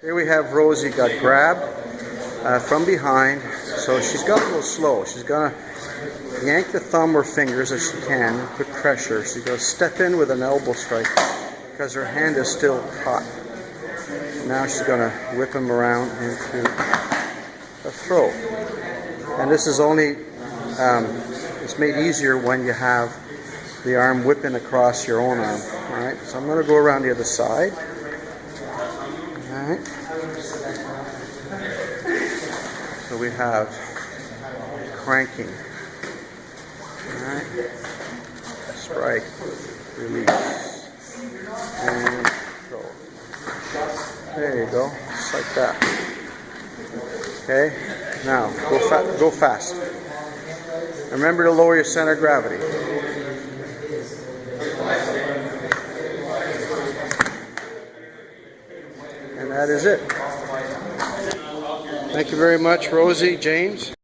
Here we have Rosie got grabbed from behind, so she's got a little slow. She's going to yank the thumb or fingers as she can and put pressure. She's going to step in with an elbow strike because her hand is still caught. Now she's going to whip him around into a throw. And this is only, it's made easier when you have the arm whipping across your own arm. Alright, so I'm going to go around the other side. Alright. So we have cranking. Alright. Strike. Release. And throw. There you go. Just like that. Okay. Now, go fast. Remember to lower your center of gravity. And that is it. Thank you very much, Rosie, James.